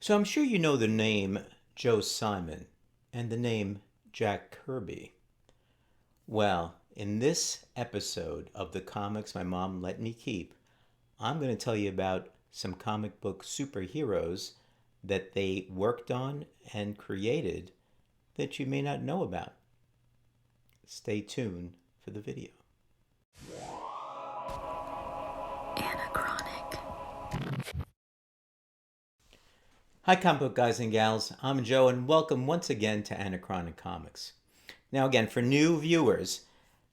So I'm sure you know the name Joe Simon and the name Jack Kirby. Well, in this episode of the comics my mom let me keep, I'm going to tell you about some comic book superheroes that they worked on and created that you may not know about. Stay tuned for the video. Anachronic. Hi, comic book guys and gals. I'm Joe, and welcome once again to Anachronic Comics. Now, again, for new viewers,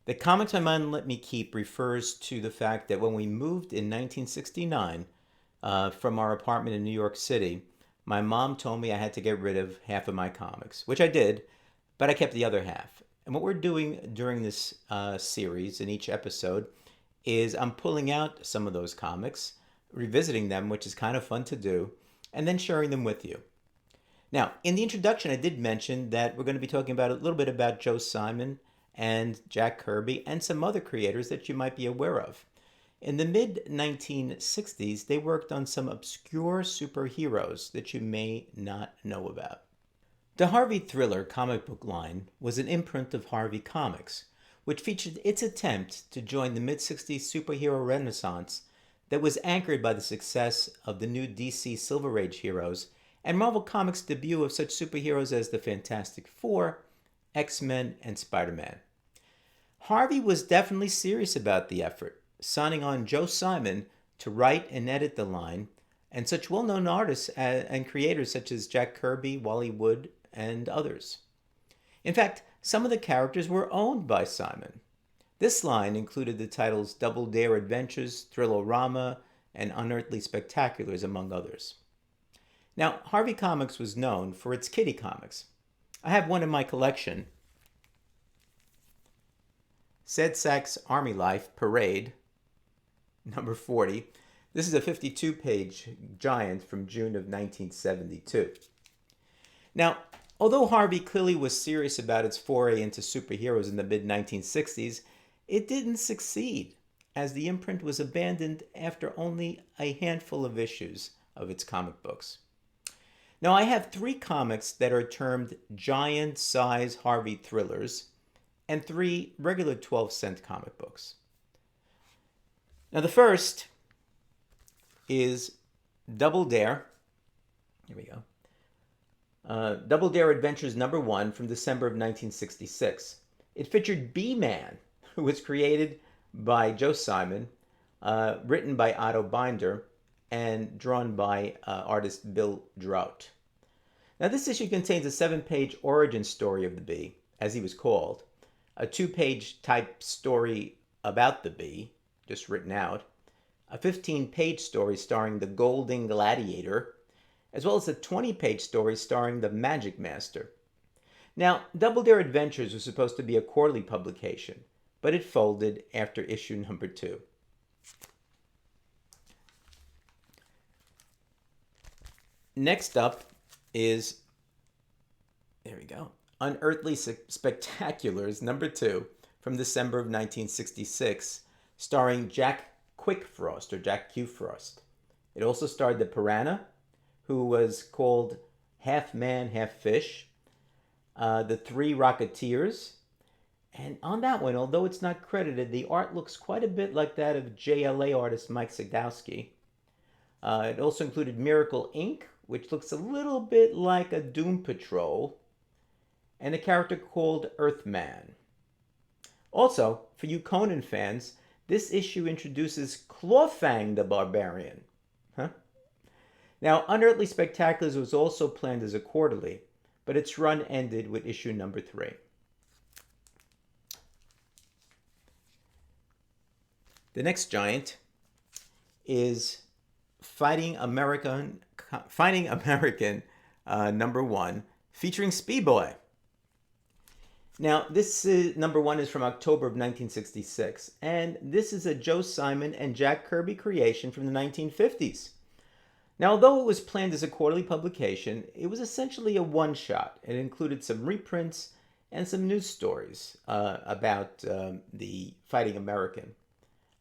the comics my mom let me keep refers to the fact that when we moved in 1969 from our apartment in New York City, my mom told me I had to get rid of half of my comics, which I did, but I kept the other half. And what we're doing during this series in each episode is I'm pulling out some of those comics, revisiting them, which is kind of fun to do, and then sharing them with you. Now, in the introduction, I did mention that we're going to be talking about a little bit about Joe Simon and Jack Kirby and some other creators that you might be aware of. In the mid 1960s, they worked on some obscure superheroes that you may not know about. The Harvey Thriller comic book line was an imprint of Harvey Comics, which featured its attempt to join the mid 60s superhero renaissance that was anchored by the success of the new DC Silver Age heroes and Marvel Comics' debut of such superheroes as the Fantastic Four, X-Men, and Spider-Man. Harvey was definitely serious about the effort, signing on Joe Simon to write and edit the line, and such well-known artists and creators such as Jack Kirby, Wally Wood, and others. In fact, some of the characters were owned by Simon. This line included the titles Double Dare Adventures, Thrill-O-Rama, and Unearthly Spectaculars, among others. Now, Harvey Comics was known for its kiddie comics. I have one in my collection. Sedsack's Army Life Parade, number 40. This is a 52-page giant from June of 1972. Now, although Harvey clearly was serious about its foray into superheroes in the mid-1960s, it didn't succeed, as the imprint was abandoned after only a handful of issues of its comic books. Now, I have 3 comics that are termed giant-size Harvey thrillers and 3 regular 12-cent comic books. Now, the first is Double Dare. Here we go. Double Dare Adventures number 1 from December of 1966. It featured B-Man, who was created by Joe Simon, written by Otto Binder, and drawn by artist Bill Drought. Now, this issue contains a 7-page origin story of the Bee, as he was called, a 2-page type story about the Bee, just written out, a 15-page story starring the Golden Gladiator, as well as a 20-page story starring the Magic Master. Now, Double Dare Adventures was supposed to be a quarterly publication, but it folded after issue number 2. Next up is, there we go, Unearthly Spectaculars number 2 from December of 1966, starring Jack Quickfrost, or Jack Q. Frost. It also starred the Piranha, who was called Half Man, Half Fish, the 3 Rocketeers, and on that one, although it's not credited, the art looks quite a bit like that of JLA artist Mike Sadowski. It also included Miracle Inc., which looks a little bit like a Doom Patrol, and a character called Earthman. Also, for you Conan fans, this issue introduces Clawfang the Barbarian. Now, Unearthly Spectaculars was also planned as a quarterly, but its run ended with issue number 3. The next giant is Fighting American number 1, featuring Speedboy. Now, this number 1 is from October of 1966, and this is a Joe Simon and Jack Kirby creation from the 1950s. Now, although it was planned as a quarterly publication, it was essentially a one-shot. It included some reprints and some news stories about the Fighting American.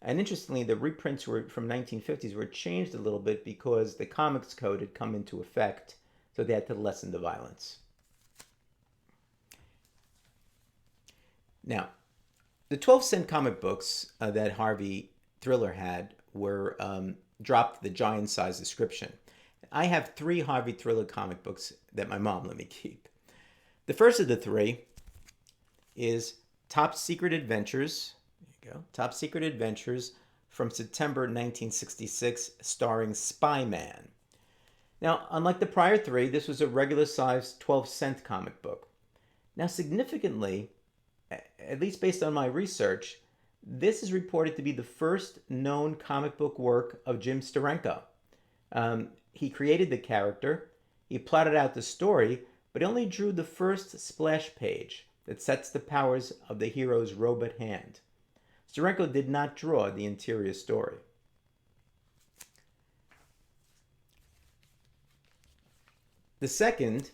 And interestingly, the reprints were from 1950s were changed a little bit because the Comics Code had come into effect, so they had to lessen the violence. Now, the 12-cent comic books that Harvey Thriller had were dropped the giant size description. I have 3 Harvey Thriller comic books that my mom let me keep. The first of the 3 is Top Secret Adventures. There you go. Top Secret Adventures from September 1966, starring Spy-Man. Now, unlike the prior 3, this was a regular-sized 12-cent comic book. Now, significantly, at least based on my research, this is reported to be the first known comic book work of Jim Steranko. He created the character, he plotted out the story, but he only drew the first splash page that sets the powers of the hero's robot hand. Steranko did not draw the interior story. The second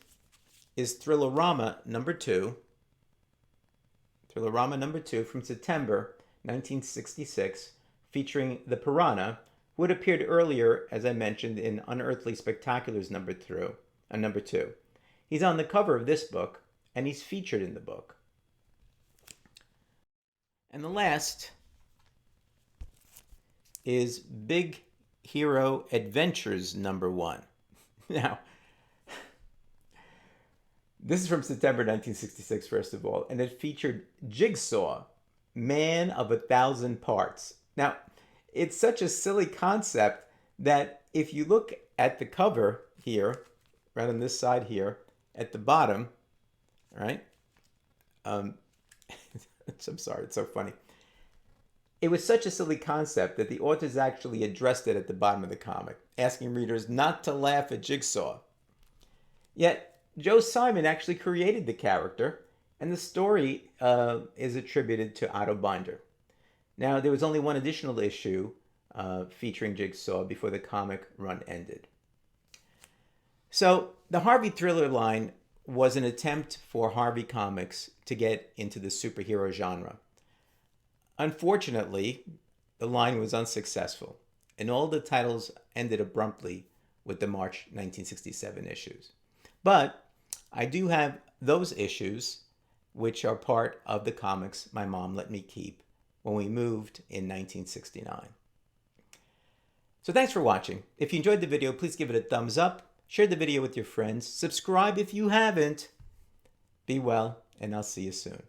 is Thrillerama number 2. Thrillerama number 2 from September 1966, featuring the Piranha, who had appeared earlier, as I mentioned, in Unearthly Spectaculars number 2. He's on the cover of this book, and he's featured in the book. And the last is Big Hero Adventures number 1. Now, this is from September 1966, first of all, and it featured Jigsaw, Man of 1,000 Parts. Now, it's such a silly concept that if you look at the cover here, right on this side here, at the bottom, all right? I'm sorry, it's so funny. It was such a silly concept that the authors actually addressed it at the bottom of the comic, asking readers not to laugh at Jigsaw. Yet, Joe Simon actually created the character, and the story is attributed to Otto Binder. Now, there was only one additional issue featuring Jigsaw before the comic run ended. So, the Harvey Thriller line was an attempt for Harvey Comics to get into the superhero genre. Unfortunately, the line was unsuccessful, and all the titles ended abruptly with the March 1967 issues. But I do have those issues, which are part of the comics my mom let me keep when we moved in 1969. So thanks for watching. If you enjoyed the video, please give it a thumbs up, share the video with your friends, subscribe if you haven't. Be well, and I'll see you soon.